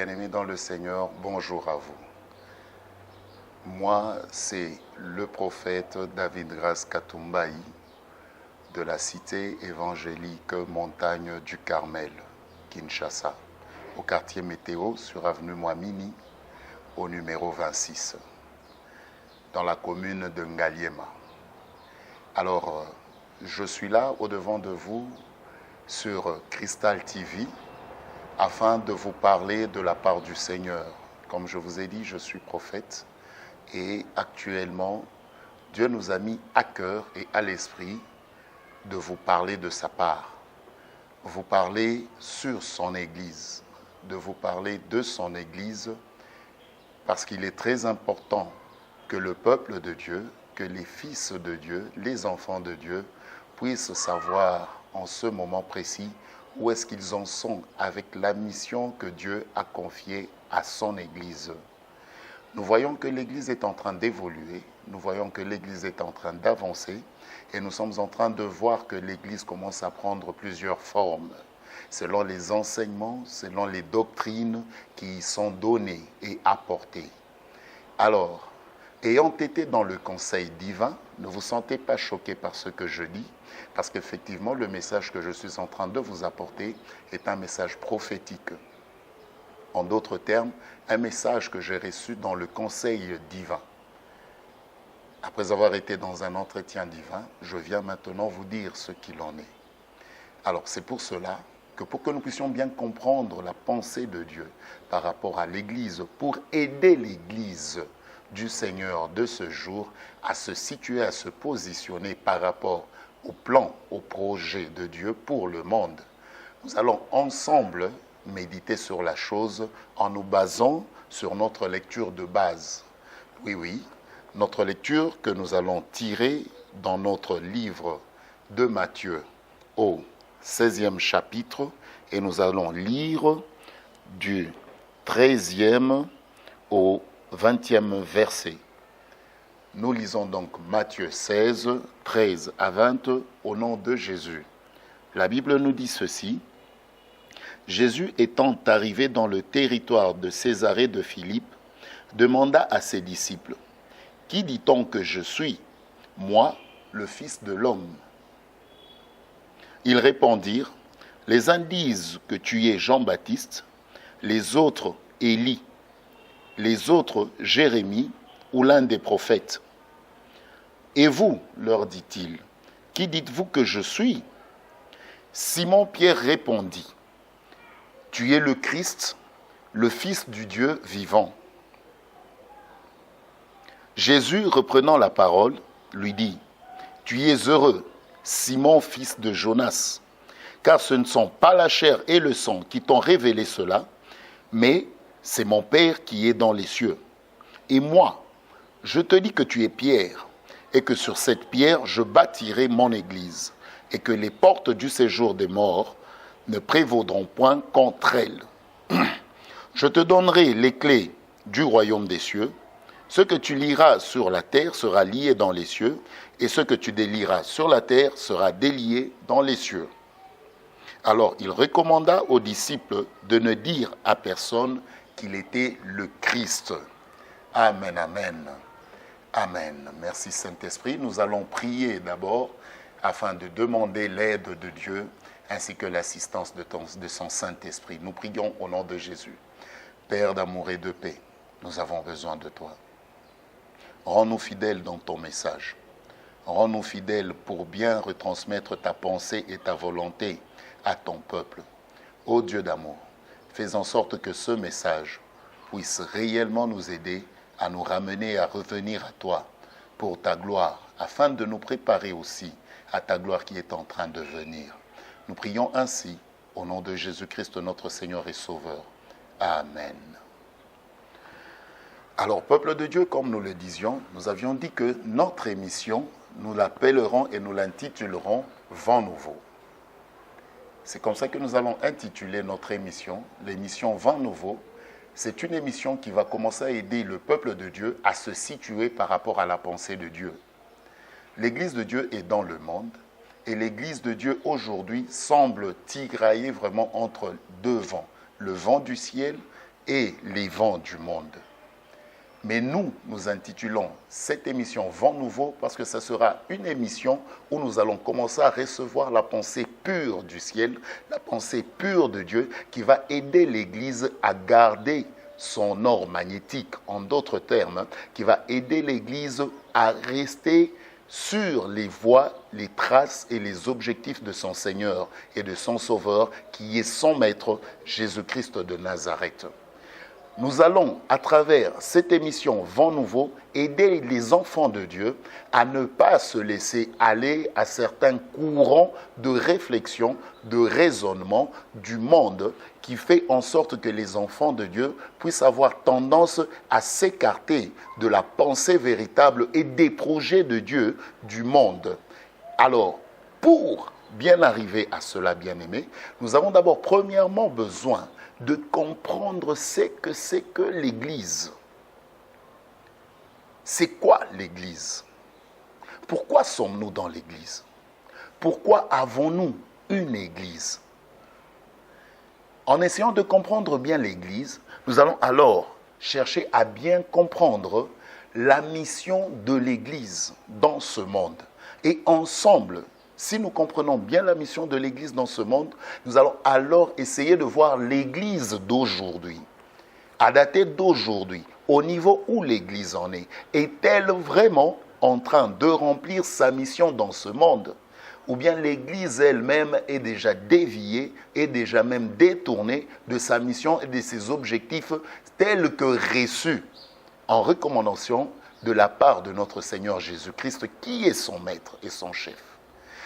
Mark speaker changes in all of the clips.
Speaker 1: Bien-aimés dans le Seigneur, bonjour à vous. Moi, c'est le prophète David Grace Katumbaï de la cité évangélique Montagne du Carmel, Kinshasa, au quartier Météo sur avenue Mouamini, au numéro 26, dans la commune de Ngaliema. Alors, je suis là au-devant de vous sur Crystal TV afin de vous parler de la part du Seigneur. Comme je vous ai dit, je suis prophète et actuellement, Dieu nous a mis à cœur et à l'esprit de vous parler de sa part, vous parler sur son Église, de vous parler de son Église, parce qu'il est très important que le peuple de Dieu, que les fils de Dieu, les enfants de Dieu, puissent savoir en ce moment précis où est-ce qu'ils en sont avec la mission que Dieu a confiée à son Église. Nous voyons que l'Église est en train d'évoluer, nous voyons que l'Église est en train d'avancer et nous sommes en train de voir que l'Église commence à prendre plusieurs formes, selon les enseignements, selon les doctrines qui y sont données et apportées. Alors, ayant été dans le conseil divin, ne vous sentez pas choqués par ce que je dis, parce qu'effectivement, le message que je suis en train de vous apporter est un message prophétique. En d'autres termes, un message que j'ai reçu dans le conseil divin. Après avoir été dans un entretien divin, je viens maintenant vous dire ce qu'il en est. Alors, c'est pour cela que pour que nous puissions bien comprendre la pensée de Dieu par rapport à l'Église, pour aider l'Église du Seigneur de ce jour à se situer, à se positionner par rapport au plan, au projet de Dieu pour le monde, nous allons ensemble méditer sur la chose en nous basant sur notre lecture de base. Oui, notre lecture que nous allons tirer dans notre livre de Matthieu au 16e chapitre et nous allons lire du 13e au 20e verset. Nous lisons donc Matthieu 16, 13 à 20 au nom de Jésus. La Bible nous dit ceci. Jésus étant arrivé dans le territoire de Césarée de Philippe, demanda à ses disciples, « Qui dit-on que je suis, moi, le Fils de l'homme ?» Ils répondirent, « Les uns disent que tu es Jean-Baptiste, les autres Élie, les autres Jérémie ou l'un des prophètes. Et vous, leur dit-il, qui dites-vous que je suis ? Simon-Pierre répondit, tu es le Christ, le Fils du Dieu vivant. Jésus, reprenant la parole, lui dit, tu es heureux, Simon, fils de Jonas, car ce ne sont pas la chair et le sang qui t'ont révélé cela, mais c'est mon Père qui est dans les cieux. Et moi, je te dis que tu es Pierre, et que sur cette pierre, je bâtirai mon église, et que les portes du séjour des morts ne prévaudront point contre elle. Je te donnerai les clés du royaume des cieux. Ce que tu lieras sur la terre sera lié dans les cieux, et ce que tu délieras sur la terre sera délié dans les cieux. Alors il recommanda aux disciples de ne dire à personne qu'il était le Christ. Amen, amen. Amen. Merci Saint-Esprit. Nous allons prier d'abord afin de demander l'aide de Dieu ainsi que l'assistance de son Saint-Esprit. Nous prions au nom de Jésus. Père d'amour et de paix, nous avons besoin de toi. Rends-nous fidèles dans ton message. Rends-nous fidèles pour bien retransmettre ta pensée et ta volonté à ton peuple. Ô Dieu d'amour, fais en sorte que ce message puisse réellement nous aider à nous ramener, à revenir à toi pour ta gloire, afin de nous préparer aussi à ta gloire qui est en train de venir. Nous prions ainsi au nom de Jésus-Christ, notre Seigneur et Sauveur. Amen. Alors, peuple de Dieu, comme nous le disions, nous avions dit que notre émission, nous l'appellerons et nous l'intitulerons « Vent nouveau ». C'est comme ça que nous allons intituler notre émission, l'émission « Vent nouveau ». C'est une émission qui va commencer à aider le peuple de Dieu à se situer par rapport à la pensée de Dieu. L'Église de Dieu est dans le monde et l'Église de Dieu aujourd'hui semble tirailler vraiment entre deux vents, le vent du ciel et les vents du monde. Mais nous intitulons cette émission Vent Nouveau parce que ce sera une émission où nous allons commencer à recevoir la pensée pure du ciel, la pensée pure de Dieu qui va aider l'Église à garder son or magnétique, en d'autres termes, qui va aider l'Église à rester sur les voies, les traces et les objectifs de son Seigneur et de son Sauveur, qui est son Maître, Jésus-Christ de Nazareth. Nous allons, à travers cette émission Vent Nouveau, aider les enfants de Dieu à ne pas se laisser aller à certains courants de réflexion, de raisonnement du monde qui fait en sorte que les enfants de Dieu puissent avoir tendance à s'écarter de la pensée véritable et des projets de Dieu du monde. Alors, pour bien arriver à cela, bien-aimés, nous avons d'abord premièrement besoin de comprendre ce que c'est que l'Église. C'est quoi l'Église? Pourquoi sommes-nous dans l'Église? Pourquoi avons-nous une Église? En essayant de comprendre bien l'Église, nous allons alors chercher à bien comprendre la mission de l'Église dans ce monde. Et ensemble, si nous comprenons bien la mission de l'Église dans ce monde, nous allons alors essayer de voir l'Église d'aujourd'hui, à dater d'aujourd'hui, au niveau où l'Église en est. Est-elle vraiment en train de remplir sa mission dans ce monde? Ou bien l'Église elle-même est déjà déviée, est déjà même détournée de sa mission et de ses objectifs tels que reçus en recommandation de la part de notre Seigneur Jésus-Christ, qui est son maître et son chef.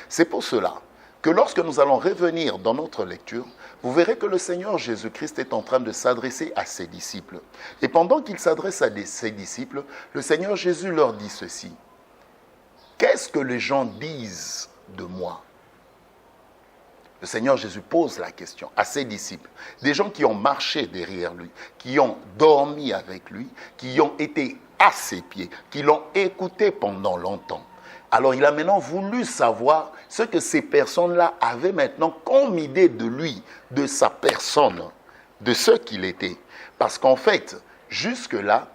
Speaker 1: C'est pour cela que lorsque nous allons revenir dans notre lecture, vous verrez que le Seigneur Jésus-Christ est en train de s'adresser à ses disciples. Et pendant qu'il s'adresse à ses disciples, le Seigneur Jésus leur dit ceci. Qu'est-ce que les gens disent de moi? Le Seigneur Jésus pose la question à ses disciples, des gens qui ont marché derrière lui, qui ont dormi avec lui, qui ont été à ses pieds, qui l'ont écouté pendant longtemps. Alors il a maintenant voulu savoir ce que ces personnes-là avaient maintenant comme idée de lui, de sa personne, de ce qu'il était. Parce qu'en fait, jusque-là,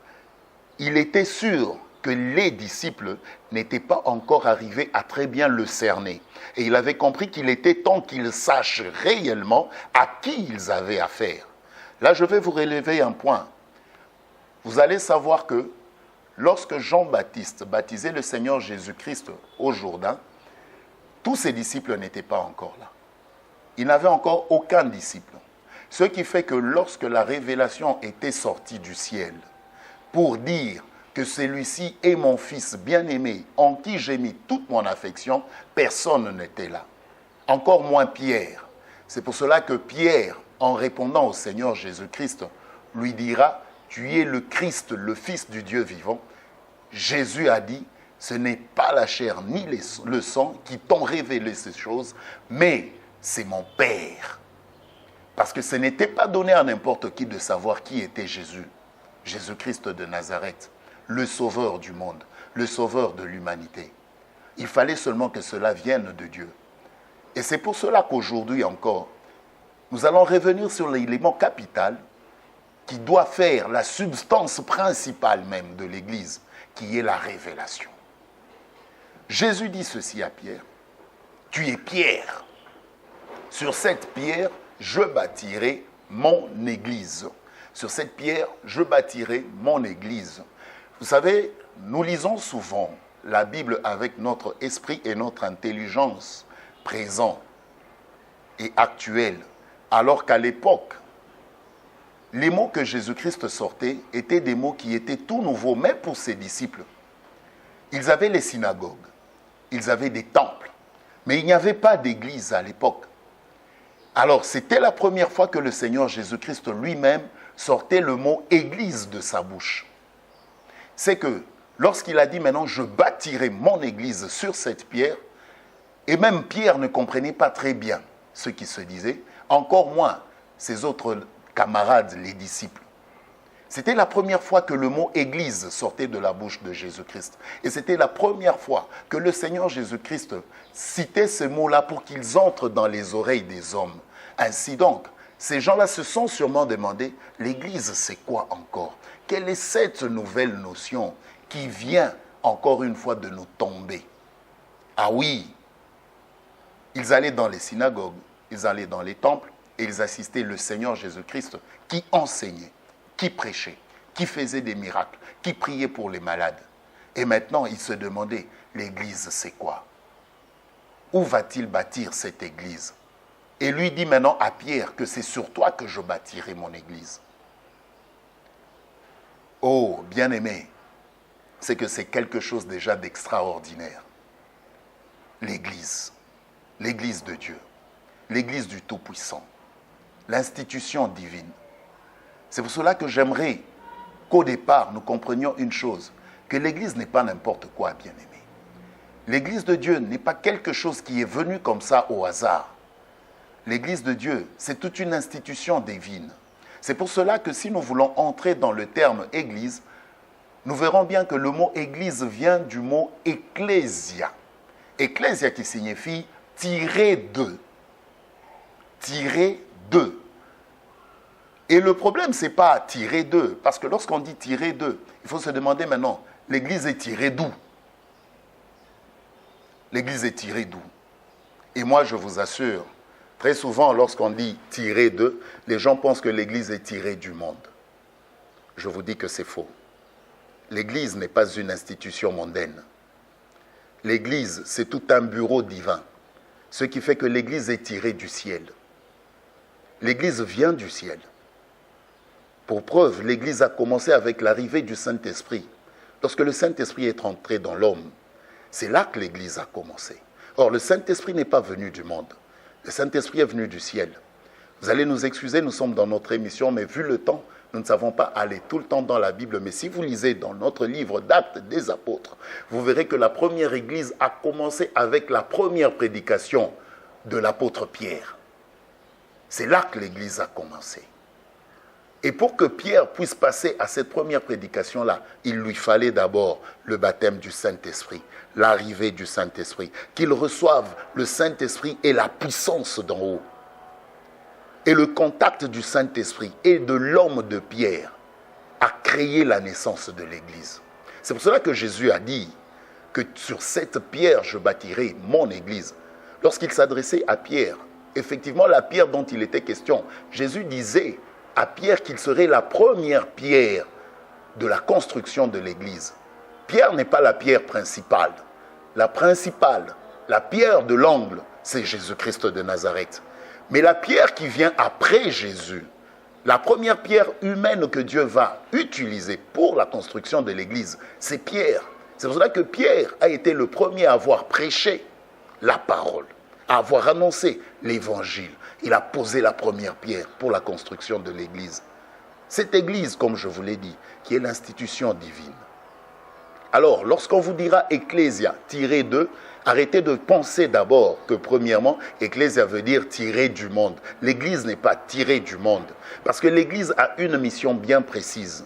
Speaker 1: il était sûr que les disciples n'étaient pas encore arrivés à très bien le cerner. Et il avait compris qu'il était temps qu'ils sachent réellement à qui ils avaient affaire. Là, je vais vous relever un point. Vous allez savoir que lorsque Jean-Baptiste baptisait le Seigneur Jésus-Christ au Jourdain, tous ses disciples n'étaient pas encore là. Il n'avait encore aucun disciple. Ce qui fait que lorsque la révélation était sortie du ciel pour dire que celui-ci est mon fils bien-aimé, en qui j'ai mis toute mon affection, personne n'était là. Encore moins Pierre. C'est pour cela que Pierre, en répondant au Seigneur Jésus-Christ, lui dira « Tu es le Christ, le Fils du Dieu vivant ». Jésus a dit « Ce n'est pas la chair ni le sang qui t'ont révélé ces choses, mais c'est mon Père ». Parce que ce n'était pas donné à n'importe qui de savoir qui était Jésus, Jésus-Christ de Nazareth, le sauveur du monde, le sauveur de l'humanité. Il fallait seulement que cela vienne de Dieu. Et c'est pour cela qu'aujourd'hui encore, nous allons revenir sur l'élément capital qui doit faire la substance principale même de l'Église, qui est la révélation. Jésus dit ceci à Pierre, « Tu es Pierre. Sur cette pierre, je bâtirai mon Église. Sur cette pierre, je bâtirai mon Église. » Vous savez, nous lisons souvent la Bible avec notre esprit et notre intelligence présents et actuels, alors qu'à l'époque, les mots que Jésus-Christ sortait étaient des mots qui étaient tout nouveaux, même pour ses disciples. Ils avaient les synagogues, ils avaient des temples, mais il n'y avait pas d'église à l'époque. Alors, c'était la première fois que le Seigneur Jésus-Christ lui-même sortait le mot « église » de sa bouche. C'est que lorsqu'il a dit maintenant « je bâtirai mon église sur cette pierre », et même Pierre ne comprenait pas très bien ce qui se disait, encore moins ses autres camarades, les disciples. C'était la première fois que le mot « église » sortait de la bouche de Jésus-Christ. Et c'était la première fois que le Seigneur Jésus-Christ citait ce mot-là pour qu'ils entrent dans les oreilles des hommes. Ainsi donc, Ces gens-là se sont sûrement demandé, l'Église, c'est quoi encore? Quelle est cette nouvelle notion qui vient encore une fois de nous tomber? Ah oui, ils allaient dans les synagogues, ils allaient dans les temples et ils assistaient le Seigneur Jésus-Christ qui enseignait, qui prêchait, qui faisait des miracles, qui priait pour les malades. Et maintenant, ils se demandaient, l'Église, c'est quoi? Où va-t-il bâtir cette Église? Et lui dit maintenant à Pierre que c'est sur toi que je bâtirai mon Église. Oh, bien-aimé, c'est que c'est quelque chose déjà d'extraordinaire. L'Église, l'Église de Dieu, l'Église du Tout-Puissant, l'institution divine. C'est pour cela que j'aimerais qu'au départ, nous comprenions une chose, que l'Église n'est pas n'importe quoi, bien-aimé. L'Église de Dieu n'est pas quelque chose qui est venu comme ça au hasard. L'Église de Dieu, c'est toute une institution divine. C'est pour cela que si nous voulons entrer dans le terme Église, nous verrons bien que le mot Église vient du mot ecclésia. Ecclésia qui signifie tirer de. Tirer de. Et le problème, ce n'est pas tirer de, parce que lorsqu'on dit tirer de, il faut se demander maintenant, l'Église est tirée d'où? L'Église est tirée d'où? Et moi, je vous assure, très souvent, lorsqu'on dit tirer de, les gens pensent que l'Église est tirée du monde. Je vous dis que c'est faux. L'Église n'est pas une institution mondaine. L'Église, c'est tout un bureau divin. Ce qui fait que l'Église est tirée du ciel. L'Église vient du ciel. Pour preuve, l'Église a commencé avec l'arrivée du Saint-Esprit. Lorsque le Saint-Esprit est entré dans l'homme, c'est là que l'Église a commencé. Or, le Saint-Esprit n'est pas venu du monde. Le Saint-Esprit est venu du ciel. Vous allez nous excuser, nous sommes dans notre émission, mais vu le temps, nous ne savons pas aller tout le temps dans la Bible. Mais si vous lisez dans notre livre d'Actes des Apôtres, vous verrez que la première Église a commencé avec la première prédication de l'apôtre Pierre. C'est là que l'Église a commencé. Et pour que Pierre puisse passer à cette première prédication-là, il lui fallait d'abord le baptême du Saint-Esprit, l'arrivée du Saint-Esprit, qu'il reçoive le Saint-Esprit et la puissance d'en haut. Et le contact du Saint-Esprit et de l'homme de Pierre a créé la naissance de l'Église. C'est pour cela que Jésus a dit que sur cette pierre, je bâtirai mon Église. Lorsqu'il s'adressait à Pierre, effectivement, la pierre dont il était question, Jésus disait à Pierre qu'il serait la première pierre de la construction de l'Église. Pierre n'est pas la pierre principale. La principale, la pierre de l'angle, c'est Jésus-Christ de Nazareth. Mais la pierre qui vient après Jésus, la première pierre humaine que Dieu va utiliser pour la construction de l'Église, c'est Pierre. C'est pour cela que Pierre a été le premier à avoir prêché la parole, à avoir annoncé l'Évangile. Il a posé la première pierre pour la construction de l'Église. Cette Église, comme je vous l'ai dit, qui est l'institution divine. Alors, lorsqu'on vous dira Ecclésia, tiré de, arrêtez de penser d'abord que premièrement, Ecclésia veut dire tirer du monde. L'Église n'est pas tirée du monde, parce que l'Église a une mission bien précise.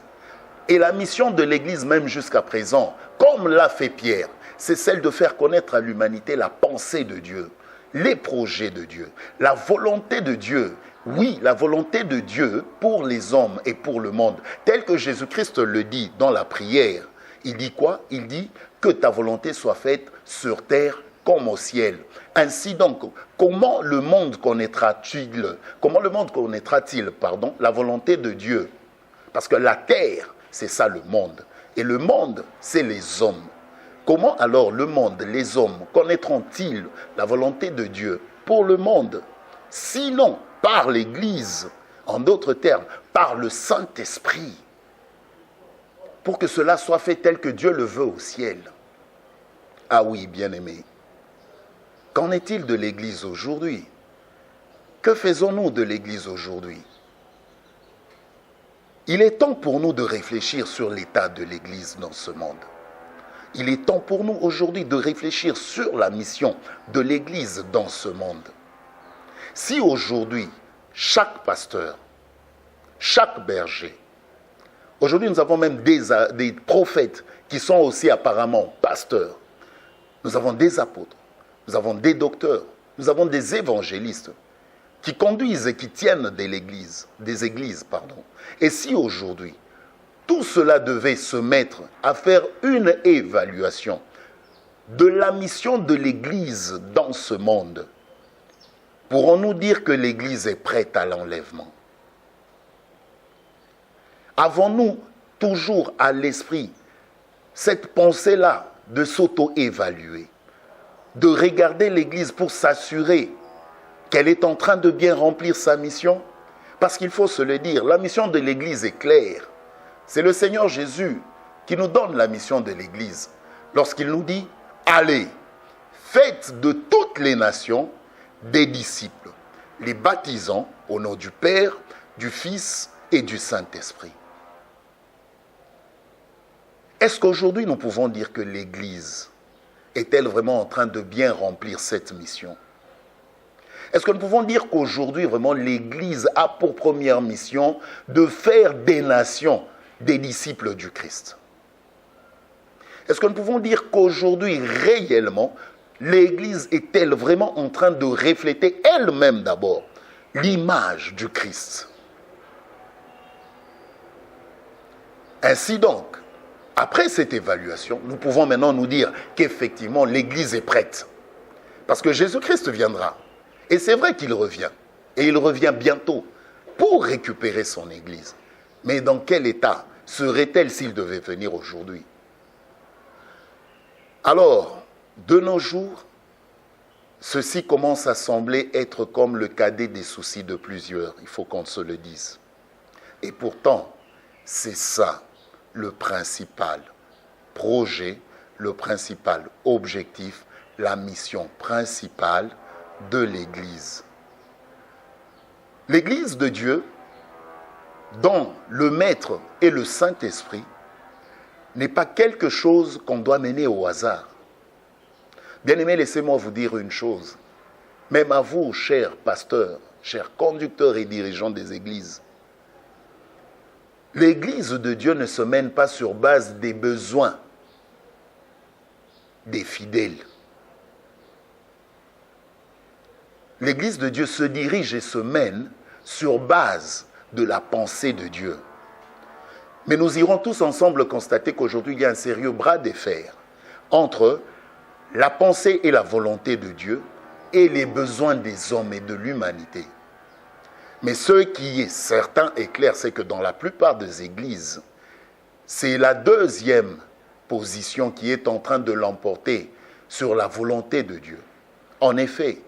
Speaker 1: Et la mission de l'Église, même jusqu'à présent, comme l'a fait Pierre, c'est celle de faire connaître à l'humanité la pensée de Dieu, les projets de Dieu, la volonté de Dieu. Oui, la volonté de Dieu pour les hommes et pour le monde, tel que Jésus-Christ le dit dans la prière. Il dit quoi? Il dit que ta volonté soit faite sur terre comme au ciel. Ainsi donc, comment le monde connaîtra-t-il la volonté de Dieu? Parce que la terre, c'est ça le monde. Et le monde, c'est les hommes. Comment alors le monde, les hommes, connaîtront-ils la volonté de Dieu pour le monde? Sinon, par l'Église, en d'autres termes, par le Saint-Esprit, pour que cela soit fait tel que Dieu le veut au ciel. Ah oui, bien-aimés, qu'en est-il de l'Église aujourd'hui? Que faisons-nous de l'Église aujourd'hui? Il est temps pour nous de réfléchir sur l'état de l'Église dans ce monde. Il est temps pour nous aujourd'hui de réfléchir sur la mission de l'Église dans ce monde. Si aujourd'hui, chaque pasteur, chaque berger, aujourd'hui nous avons même des prophètes qui sont aussi apparemment pasteurs, nous avons des apôtres, nous avons des docteurs, nous avons des évangélistes qui conduisent et qui tiennent des églises. Et si aujourd'hui, tout cela devait se mettre à faire une évaluation de la mission de l'Église dans ce monde, pourrons-nous dire que l'Église est prête à l'enlèvement? Avons-nous toujours à l'esprit cette pensée-là de s'auto-évaluer, de regarder l'Église pour s'assurer qu'elle est en train de bien remplir sa mission? Parce qu'il faut se le dire, la mission de l'Église est claire. C'est le Seigneur Jésus qui nous donne la mission de l'Église lorsqu'il nous dit « Allez, faites de toutes les nations des disciples, les baptisant au nom du Père, du Fils et du Saint-Esprit. » Est-ce qu'aujourd'hui nous pouvons dire que l'Église est-elle vraiment en train de bien remplir cette mission? Est-ce que nous pouvons dire qu'aujourd'hui vraiment l'Église a pour première mission de faire des nations des disciples du Christ? Est-ce que nous pouvons dire qu'aujourd'hui réellement l'Église est-elle vraiment en train de refléter elle-même d'abord l'image du Christ? Ainsi donc, après cette évaluation, nous pouvons maintenant nous dire qu'effectivement l'Église est prête. Parce que Jésus-Christ viendra. Et c'est vrai qu'il revient. Et il revient bientôt pour récupérer son Église. Mais dans quel état serait-elle s'il devait venir aujourd'hui? Alors, de nos jours, ceci commence à sembler être comme le cadet des soucis de plusieurs. Il faut qu'on se le dise. Et pourtant, c'est ça le principal projet, le principal objectif, la mission principale de l'Église. L'Église de Dieu, dont le Maître est le Saint-Esprit, n'est pas quelque chose qu'on doit mener au hasard. Bien-aimés, laissez-moi vous dire une chose. Même à vous, chers pasteurs, chers conducteurs et dirigeants des églises, l'Église de Dieu ne se mène pas sur base des besoins des fidèles. L'Église de Dieu se dirige et se mène sur base de la pensée de Dieu. Mais nous irons tous ensemble constater qu'aujourd'hui, il y a un sérieux bras de fer entre la pensée et la volonté de Dieu et les besoins des hommes et de l'humanité. Mais ce qui est certain et clair, c'est que dans la plupart des églises, c'est la deuxième position qui est en train de l'emporter sur la volonté de Dieu. En effet,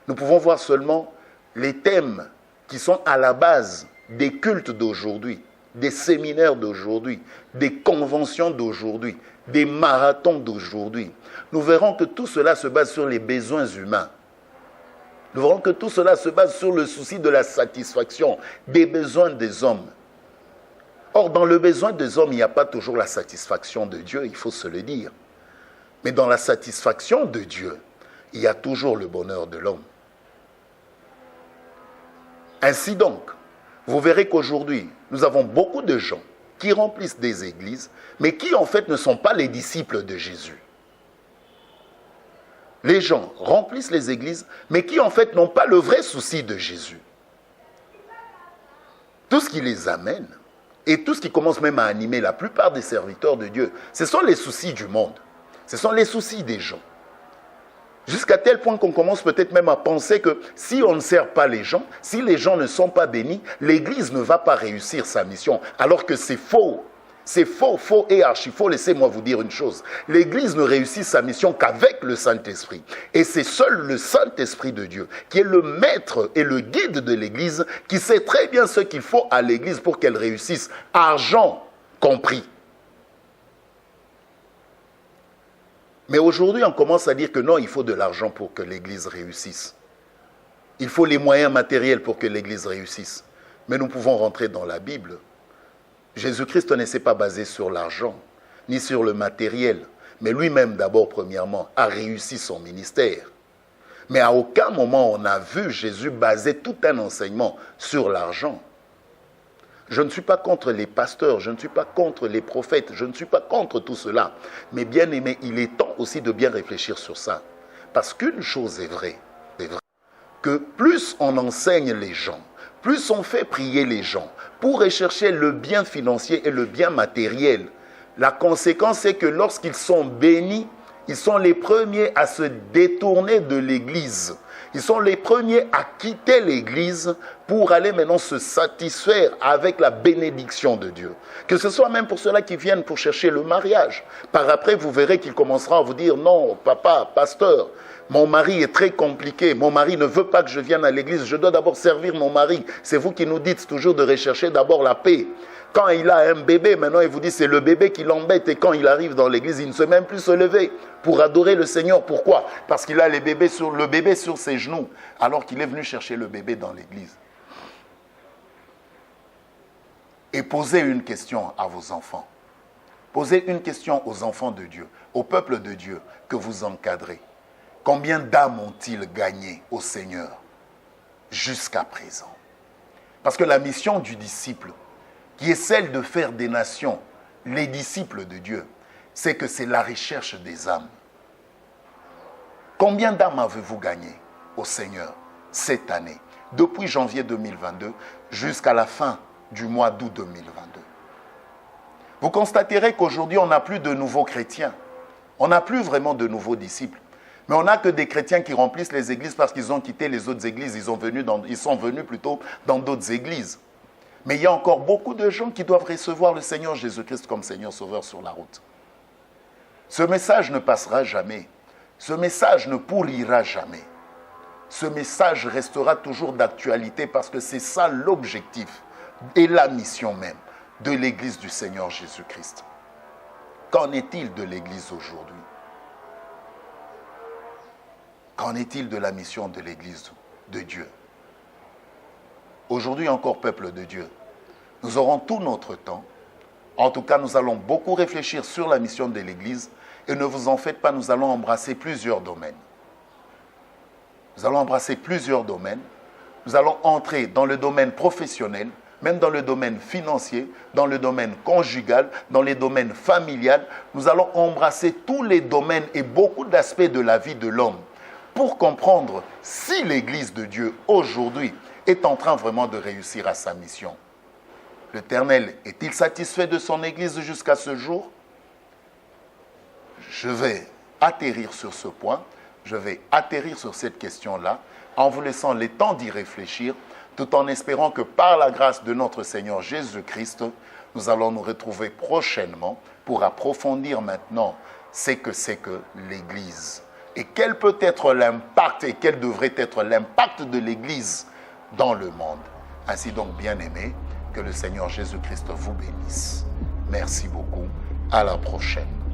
Speaker 1: nous pouvons voir seulement les thèmes qui sont à la base des cultes d'aujourd'hui, des séminaires d'aujourd'hui, des conventions d'aujourd'hui, des marathons d'aujourd'hui. Nous verrons que tout cela se base sur les besoins humains. Nous verrons que tout cela se base sur le souci de la satisfaction des besoins des hommes. Or, dans le besoin des hommes, il n'y a pas toujours la satisfaction de Dieu, il faut se le dire. Mais dans la satisfaction de Dieu, il y a toujours le bonheur de l'homme. Ainsi donc, vous verrez qu'aujourd'hui, nous avons beaucoup de gens qui remplissent des églises, mais qui en fait ne sont pas les disciples de Jésus. Les gens remplissent les églises, mais qui en fait n'ont pas le vrai souci de Jésus. Tout ce qui les amène, et tout ce qui commence même à animer la plupart des serviteurs de Dieu, ce sont les soucis du monde, ce sont les soucis des gens. Jusqu'à tel point qu'on commence peut-être même à penser que si on ne sert pas les gens, si les gens ne sont pas bénis, l'Église ne va pas réussir sa mission, alors que c'est faux. C'est faux, faux et archi faux. Laissez-moi vous dire une chose. L'Église ne réussit sa mission qu'avec le Saint-Esprit. Et c'est seul le Saint-Esprit de Dieu, qui est le maître et le guide de l'Église, qui sait très bien ce qu'il faut à l'Église pour qu'elle réussisse, argent compris. Mais aujourd'hui, on commence à dire que non, il faut de l'argent pour que l'Église réussisse. Il faut les moyens matériels pour que l'Église réussisse. Mais nous pouvons rentrer dans la Bible. Jésus-Christ ne s'est pas basé sur l'argent, ni sur le matériel, mais lui-même d'abord, premièrement, a réussi son ministère. Mais à aucun moment on a vu Jésus baser tout un enseignement sur l'argent. Je ne suis pas contre les pasteurs, je ne suis pas contre les prophètes, je ne suis pas contre tout cela. Mais bien aimé, il est temps aussi de bien réfléchir sur ça. Parce qu'une chose est vraie, que plus on enseigne les gens, plus on fait prier les gens pour rechercher le bien financier et le bien matériel, la conséquence est que lorsqu'ils sont bénis, ils sont les premiers à se détourner de l'Église. Ils sont les premiers à quitter l'Église pour aller maintenant se satisfaire avec la bénédiction de Dieu. Que ce soit même pour ceux-là qui viennent pour chercher le mariage. Par après, vous verrez qu'il commencera à vous dire « Non, papa, pasteur, mon mari est très compliqué. Mon mari ne veut pas que je vienne à l'église. Je dois d'abord servir mon mari. » C'est vous qui nous dites toujours de rechercher d'abord la paix. Quand il a un bébé, maintenant il vous dit c'est le bébé qui l'embête. Et quand il arrive dans l'église, il ne sait même plus se lever pour adorer le Seigneur. Pourquoi? Parce qu'il a le bébé sur ses genoux, alors qu'il est venu chercher le bébé dans l'église. Et posez une question à vos enfants. Posez une question aux enfants de Dieu, au peuple de Dieu que vous encadrez. Combien d'âmes ont-ils gagné au Seigneur jusqu'à présent? Parce que la mission du disciple, qui est celle de faire des nations les disciples de Dieu, c'est que c'est la recherche des âmes. Combien d'âmes avez-vous gagné au Seigneur cette année, depuis janvier 2022 jusqu'à la fin du mois d'août 2022? Vous constaterez qu'aujourd'hui, on n'a plus de nouveaux chrétiens. On n'a plus vraiment de nouveaux disciples. Mais on n'a que des chrétiens qui remplissent les églises parce qu'ils ont quitté les autres églises. Ils sont venus plutôt dans d'autres églises. Mais il y a encore beaucoup de gens qui doivent recevoir le Seigneur Jésus-Christ comme Seigneur Sauveur sur la route. Ce message ne passera jamais. Ce message ne pourrira jamais. Ce message restera toujours d'actualité parce que c'est ça l'objectif et la mission même de l'Église du Seigneur Jésus-Christ. Qu'en est-il de l'Église aujourd'hui? Qu'en est-il de la mission de l'Église de Dieu? Aujourd'hui encore, peuple de Dieu, nous aurons tout notre temps. En tout cas, nous allons beaucoup réfléchir sur la mission de l'Église. Et ne vous en faites pas, nous allons embrasser plusieurs domaines. Nous allons embrasser plusieurs domaines. Nous allons entrer dans le domaine professionnel, même dans le domaine financier, dans le domaine conjugal, dans les domaines familial. Nous allons embrasser tous les domaines et beaucoup d'aspects de la vie de l'homme pour comprendre si l'Église de Dieu aujourd'hui est en train vraiment de réussir à sa mission. L'Éternel est-il satisfait de son Église jusqu'à ce jour? Je vais atterrir sur ce point, je vais atterrir sur cette question-là, en vous laissant le temps d'y réfléchir, tout en espérant que par la grâce de notre Seigneur Jésus-Christ, nous allons nous retrouver prochainement pour approfondir maintenant ce que c'est que l'Église. Et quel peut être l'impact et quel devrait être l'impact de l'Église dans le monde. Ainsi donc, bien-aimés, que le Seigneur Jésus-Christ vous bénisse. Merci beaucoup. À la prochaine.